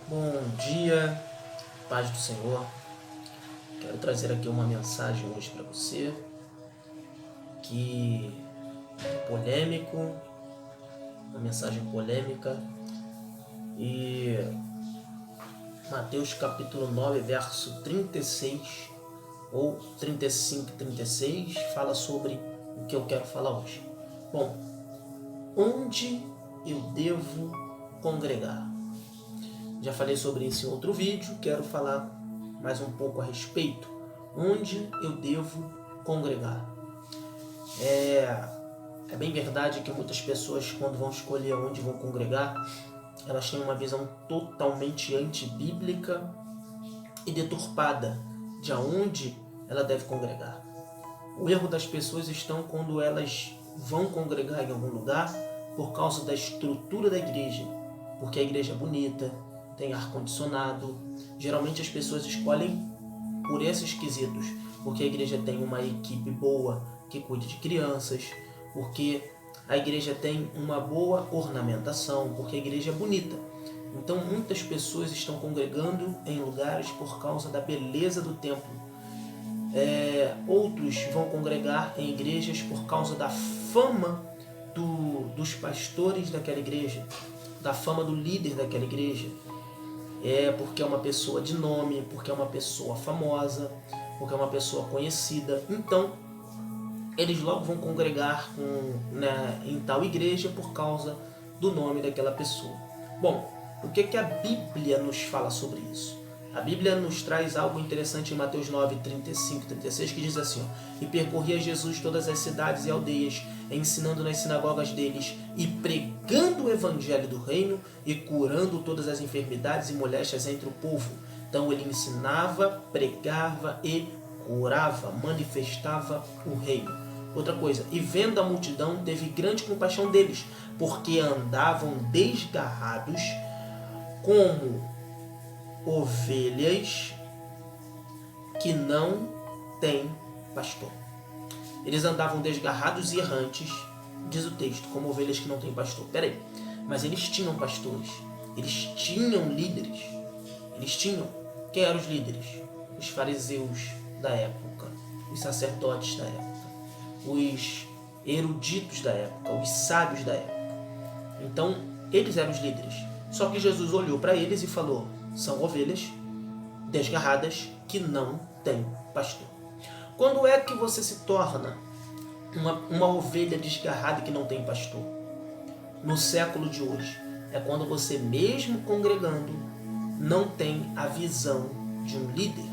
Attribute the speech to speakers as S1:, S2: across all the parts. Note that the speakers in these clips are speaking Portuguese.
S1: Bom dia, paz do Senhor. Quero trazer aqui uma mensagem hoje para você que é polêmico, uma mensagem polêmica, e Mateus capítulo 9, verso 36 ou 35 e 36 fala sobre o que eu quero falar hoje. Bom, onde eu devo congregar? Já falei sobre isso em outro vídeo, quero falar mais um pouco a respeito. Onde eu devo congregar? É bem verdade que muitas pessoas, quando vão escolher onde vão congregar, elas têm uma visão totalmente antibíblica e deturpada de aonde ela deve congregar. O erro das pessoas estão quando elas vão congregar em algum lugar por causa da estrutura da igreja, porque a igreja é bonita, tem ar-condicionado. Geralmente as pessoas escolhem por esses quesitos, porque a igreja tem uma equipe boa que cuida de crianças, porque a igreja tem uma boa ornamentação, porque a igreja é bonita. Então muitas pessoas estão congregando em lugares por causa da beleza do templo. Outros vão congregar em igrejas por causa da fama dos pastores daquela igreja, da fama do líder daquela igreja. Porque é uma pessoa de nome, porque é uma pessoa famosa, porque é uma pessoa conhecida. Então, eles logo vão congregar em tal igreja por causa do nome daquela pessoa. Bom, o que a Bíblia nos fala sobre isso? A Bíblia nos traz algo interessante em Mateus 9, 35 e 36, que diz assim: E percorria Jesus todas as cidades e aldeias, ensinando nas sinagogas deles e pregando o evangelho do reino e curando todas as enfermidades e moléstias entre o povo. Então ele ensinava, pregava e curava, manifestava o reino. Outra coisa, e vendo a multidão, teve grande compaixão deles, porque andavam desgarrados como ovelhas que não têm pastor. Eles andavam desgarrados e errantes, diz o texto, como ovelhas que não têm pastor. Peraí, mas eles tinham pastores, eles tinham líderes, eles tinham. Quem eram os líderes? Os fariseus da época, os sacerdotes da época, os eruditos da época, os sábios da época. Então, eles eram os líderes. Só que Jesus olhou para eles e falou: são ovelhas desgarradas que não têm pastor. Quando é que você se torna uma ovelha desgarrada que não tem pastor? No século de hoje. É quando você, mesmo congregando, não tem a visão de um líder.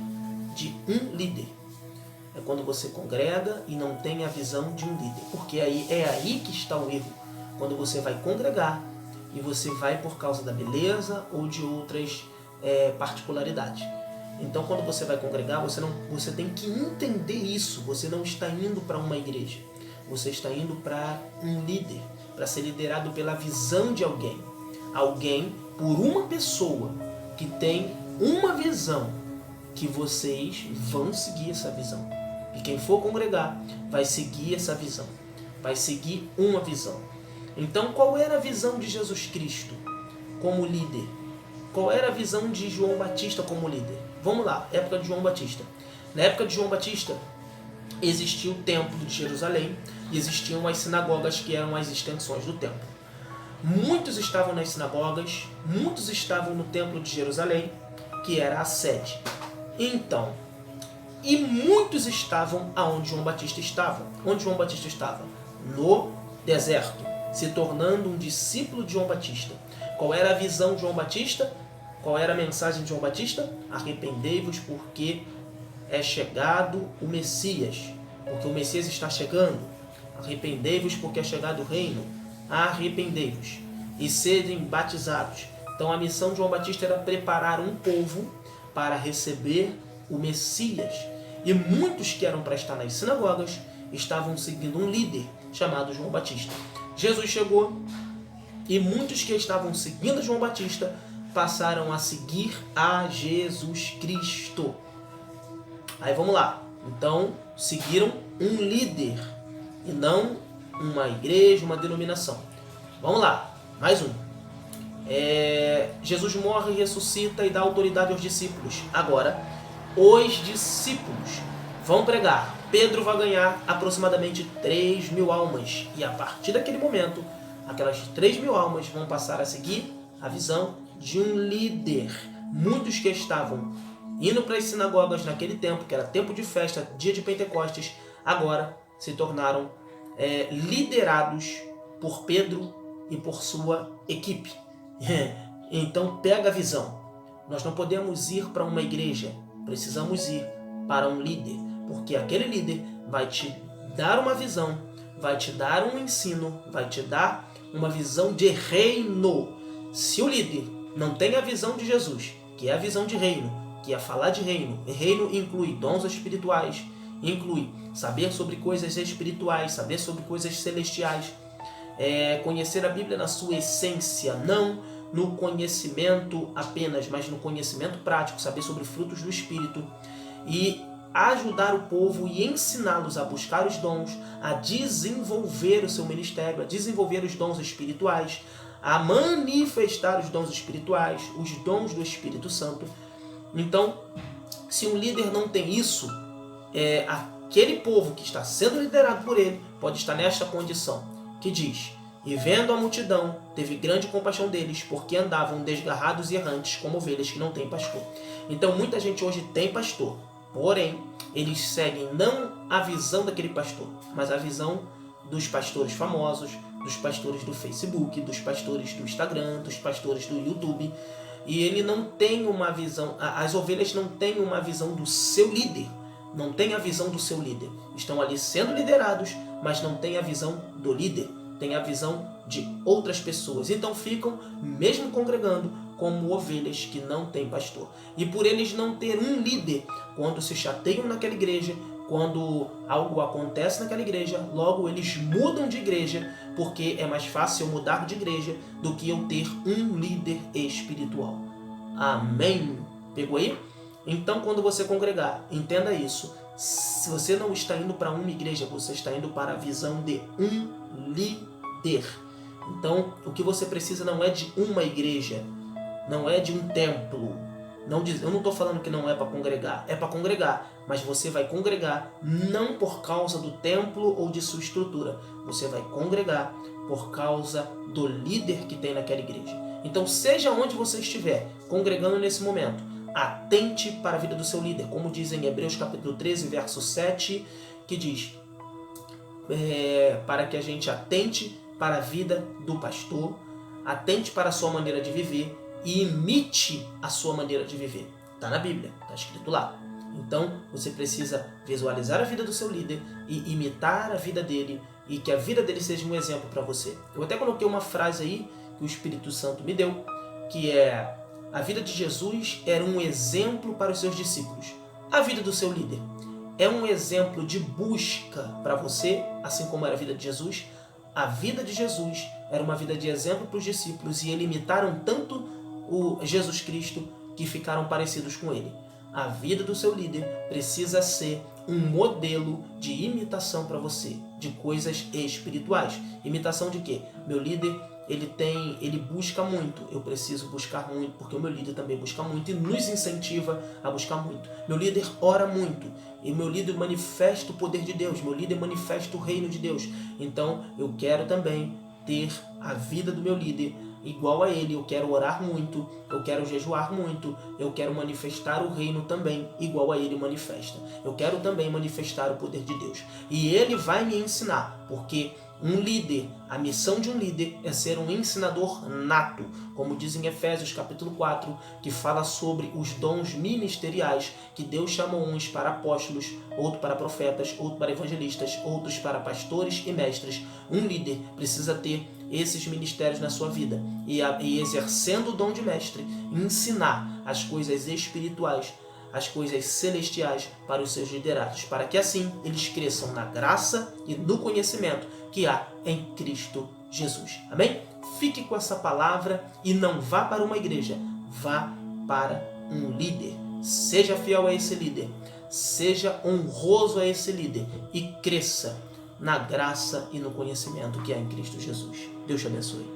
S1: É quando você congrega e não tem a visão de um líder. Porque é aí que está o erro. Quando você vai congregar e você vai por causa da beleza ou de outras particularidades. Então, quando você vai congregar, você tem que entender isso. Você não está indo para uma igreja. Você está indo para um líder, para ser liderado pela visão de alguém. Alguém, por uma pessoa que tem uma visão, que vocês vão seguir essa visão. E quem for congregar vai seguir essa visão. Vai seguir uma visão. Então, qual era a visão de Jesus Cristo como líder? Qual era a visão de João Batista como líder? Vamos lá, época de João Batista. Na época de João Batista, existia o templo de Jerusalém e existiam as sinagogas, que eram as extensões do templo. Muitos estavam nas sinagogas, muitos estavam no templo de Jerusalém, que era a sede. Então, e muitos estavam aonde João Batista estava. Onde João Batista estava? No deserto, se tornando um discípulo de João Batista. Qual era a visão de João Batista? Qual era a mensagem de João Batista? Arrependei-vos porque é chegado o Messias. Porque o Messias está chegando. Arrependei-vos porque é chegado o reino. Arrependei-vos e serem batizados. Então a missão de João Batista era preparar um povo para receber o Messias. E muitos que eram para estar nas sinagogas estavam seguindo um líder chamado João Batista. Jesus chegou e muitos que estavam seguindo João Batista passaram a seguir a Jesus Cristo. Aí vamos lá. Então, seguiram um líder e não uma igreja, uma denominação. Vamos lá, mais um. Jesus morre, ressuscita e dá autoridade aos discípulos. Agora, os discípulos vão pregar. Pedro vai ganhar aproximadamente 3.000 almas. E a partir daquele momento, aquelas 3.000 almas vão passar a seguir a visão de um líder. Muitos que estavam indo para as sinagogas naquele tempo, que era tempo de festa, dia de Pentecostes, agora se tornaram liderados por Pedro e por sua equipe. Então pega a visão. Nós não podemos ir para uma igreja, precisamos ir para um líder, porque aquele líder vai te dar uma visão, vai te dar um ensino, vai te dar uma visão de reino. Se o líder não tem a visão de Jesus, que é a visão de reino, que é falar de reino, reino inclui dons espirituais, inclui saber sobre coisas espirituais, saber sobre coisas celestiais, conhecer a Bíblia na sua essência, não no conhecimento apenas, mas no conhecimento prático, saber sobre frutos do Espírito e ajudar o povo e ensiná-los a buscar os dons, a desenvolver o seu ministério, a desenvolver os dons espirituais, a manifestar os dons espirituais, os dons do Espírito Santo. Então, se um líder não tem isso, aquele povo que está sendo liderado por ele pode estar nesta condição, que diz: e vendo a multidão, teve grande compaixão deles, porque andavam desgarrados e errantes, como ovelhas que não têm pastor. Então, muita gente hoje tem pastor, porém, eles seguem não a visão daquele pastor, mas a visão dos pastores famosos, dos pastores do Facebook, dos pastores do Instagram, dos pastores do YouTube. E ele não tem uma visão, as ovelhas não têm uma visão do seu líder, não tem a visão do seu líder. Estão ali sendo liderados, mas não tem a visão do líder, tem a visão de outras pessoas. Então ficam, mesmo congregando, como ovelhas que não têm pastor. E por eles não ter um líder, quando se chateiam naquela igreja, quando algo acontece naquela igreja, logo eles mudam de igreja, porque é mais fácil eu mudar de igreja do que eu ter um líder espiritual. Amém? Pegou aí? Então, quando você congregar, entenda isso. Se você não está indo para uma igreja, você está indo para a visão de um líder. Então, o que você precisa não é de uma igreja, não é de um templo. Eu não estou falando que não é para congregar, é para congregar, mas você vai congregar não por causa do templo ou de sua estrutura, você vai congregar por causa do líder que tem naquela igreja. Então, seja onde você estiver congregando nesse momento, atente para a vida do seu líder, como diz em Hebreus capítulo 13, verso 7, que diz, para que a gente atente para a vida do pastor, atente para a sua maneira de viver, e imite a sua maneira de viver. Está na Bíblia, está escrito lá. Então, você precisa visualizar a vida do seu líder e imitar a vida dele, e que a vida dele seja um exemplo para você. Eu até coloquei uma frase aí que o Espírito Santo me deu, que é: a vida de Jesus era um exemplo para os seus discípulos. A vida do seu líder é um exemplo de busca para você, assim como era a vida de Jesus. A vida de Jesus era uma vida de exemplo para os discípulos, e eles imitaram tanto o Jesus Cristo que ficaram parecidos com ele. A vida do seu líder precisa ser um modelo de imitação para você, de coisas espirituais. Imitação de quê? Meu líder, ele busca muito, eu preciso buscar muito, porque o meu líder também busca muito e nos incentiva a buscar muito. Meu líder ora muito, e meu líder manifesta o poder de Deus, meu líder manifesta o reino de Deus. Então eu quero também ter a vida do meu líder igual a ele. Eu quero orar muito, eu quero jejuar muito, eu quero manifestar o reino também igual a ele manifesta. Eu quero também manifestar o poder de Deus. E ele vai me ensinar, porque um líder, a missão de um líder é ser um ensinador nato, como diz em Efésios capítulo 4, que fala sobre os dons ministeriais, que Deus chamou uns para apóstolos, outros para profetas, outros para evangelistas, outros para pastores e mestres. Um líder precisa ter esses ministérios na sua vida e exercendo o dom de mestre, ensinar as coisas espirituais, as coisas celestiais para os seus liderados, para que assim eles cresçam na graça e no conhecimento que há em Cristo Jesus. Amém? Fique com essa palavra e não vá para uma igreja, vá para um líder. Seja fiel a esse líder, seja honroso a esse líder e cresça na graça e no conhecimento que há em Cristo Jesus. Deus te abençoe.